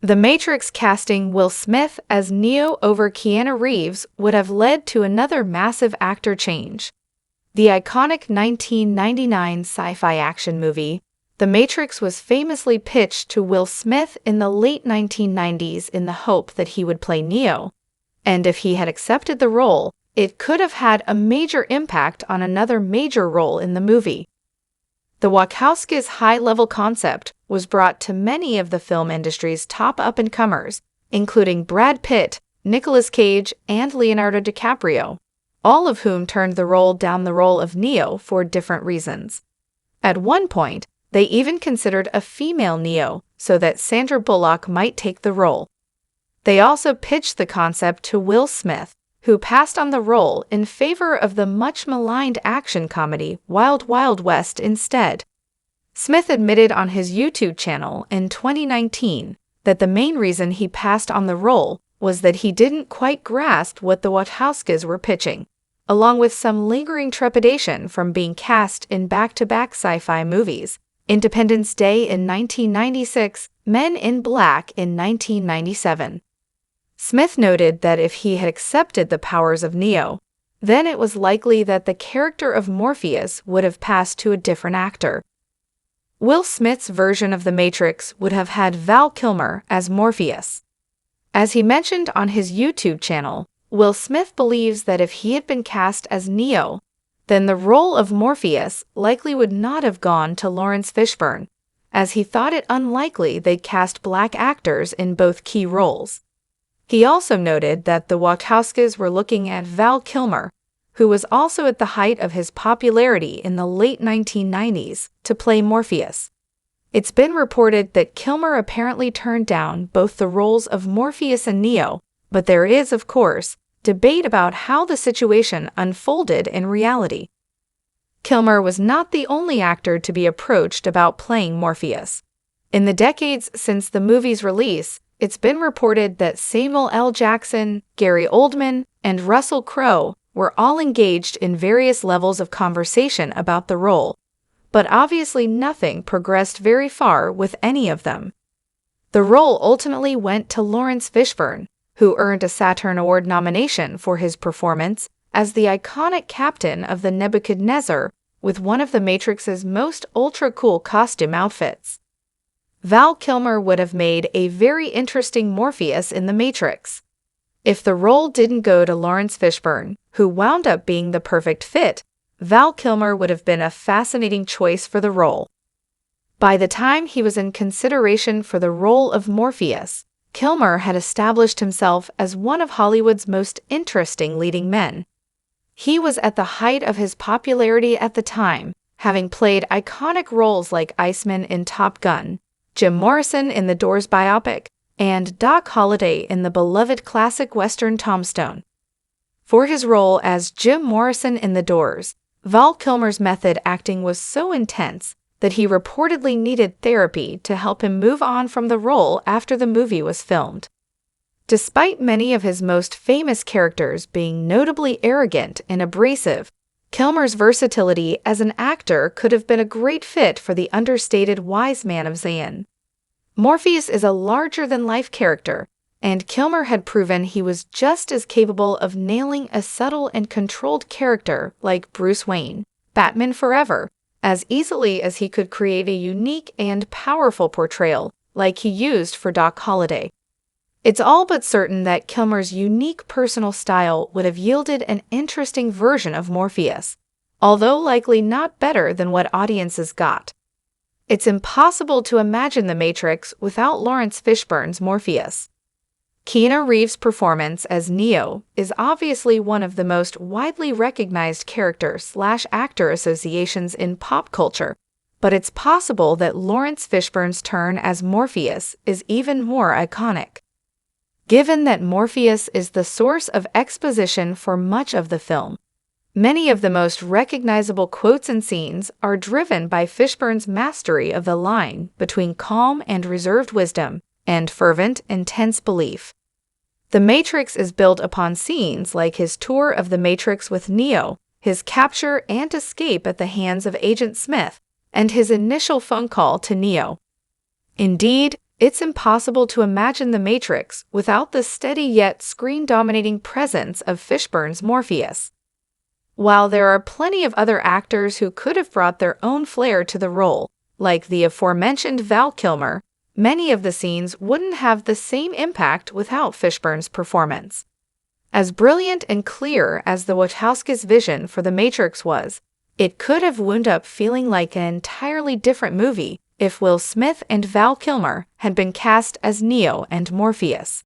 The Matrix casting Will Smith as Neo over Keanu Reeves would have led to another massive actor change. The iconic 1999 sci-fi action movie, The Matrix, was famously pitched to Will Smith in the late 1990s in the hope that he would play Neo, and if he had accepted the role, it could have had a major impact on another major role in the movie. The Wachowskis' high-level concept was brought to many of the film industry's top up-and-comers, including Brad Pitt, Nicolas Cage, and Leonardo DiCaprio, all of whom turned down the role of Neo for different reasons. At one point, they even considered a female Neo so that Sandra Bullock might take the role. They also pitched the concept to Will Smith, who passed on the role in favor of the much-maligned action comedy Wild Wild West instead. Smith admitted on his YouTube channel in 2019 that the main reason he passed on the role was that he didn't quite grasp what the Wachowskis were pitching, along with some lingering trepidation from being cast in back-to-back sci-fi movies, Independence Day in 1996, Men in Black in 1997. Smith noted that if he had accepted the powers of Neo, then it was likely that the character of Morpheus would have passed to a different actor. Will Smith's version of The Matrix would have had Val Kilmer as Morpheus. As he mentioned on his YouTube channel, Will Smith believes that if he had been cast as Neo, then the role of Morpheus likely would not have gone to Lawrence Fishburne, as he thought it unlikely they'd cast black actors in both key roles. He also noted that the Wachowskis were looking at Val Kilmer, who was also at the height of his popularity in the late 1990s, to play Morpheus. It's been reported that Kilmer apparently turned down both the roles of Morpheus and Neo, but there is, of course, debate about how the situation unfolded in reality. Kilmer was not the only actor to be approached about playing Morpheus. In the decades since the movie's release, it's been reported that Samuel L. Jackson, Gary Oldman, and Russell Crowe were all engaged in various levels of conversation about the role, but obviously nothing progressed very far with any of them. The role ultimately went to Lawrence Fishburne, who earned a Saturn Award nomination for his performance as the iconic captain of the Nebuchadnezzar with one of the Matrix's most ultra-cool costume outfits. Val Kilmer would have made a very interesting Morpheus in The Matrix. If the role didn't go to Lawrence Fishburne, who wound up being the perfect fit, Val Kilmer would have been a fascinating choice for the role. By the time he was in consideration for the role of Morpheus, Kilmer had established himself as one of Hollywood's most interesting leading men. He was at the height of his popularity at the time, having played iconic roles like Iceman in Top Gun, Jim Morrison in the Doors biopic, and Doc Holliday in the beloved classic western Tombstone. For his role as Jim Morrison in The Doors, Val Kilmer's method acting was so intense that he reportedly needed therapy to help him move on from the role after the movie was filmed. Despite many of his most famous characters being notably arrogant and abrasive, Kilmer's versatility as an actor could have been a great fit for the understated wise man of Zion. Morpheus is a larger-than-life character, and Kilmer had proven he was just as capable of nailing a subtle and controlled character like Bruce Wayne, Batman Forever, as easily as he could create a unique and powerful portrayal like he used for Doc Holliday. It's all but certain that Kilmer's unique personal style would have yielded an interesting version of Morpheus, although likely not better than what audiences got. It's impossible to imagine The Matrix without Lawrence Fishburne's Morpheus. Keanu Reeves' performance as Neo is obviously one of the most widely recognized character/actor associations in pop culture, but it's possible that Lawrence Fishburne's turn as Morpheus is even more iconic. Given that Morpheus is the source of exposition for much of the film, many of the most recognizable quotes and scenes are driven by Fishburne's mastery of the line between calm and reserved wisdom and fervent, intense belief. The Matrix is built upon scenes like his tour of the Matrix with Neo, his capture and escape at the hands of Agent Smith, and his initial phone call to Neo. Indeed, It's impossible to imagine The Matrix without the steady yet screen-dominating presence of Fishburne's Morpheus. While there are plenty of other actors who could have brought their own flair to the role, like the aforementioned Val Kilmer, many of the scenes wouldn't have the same impact without Fishburne's performance. As brilliant and clear as the Wachowskis' vision for The Matrix was, it could have wound up feeling like an entirely different movie if Will Smith and Val Kilmer had been cast as Neo and Morpheus.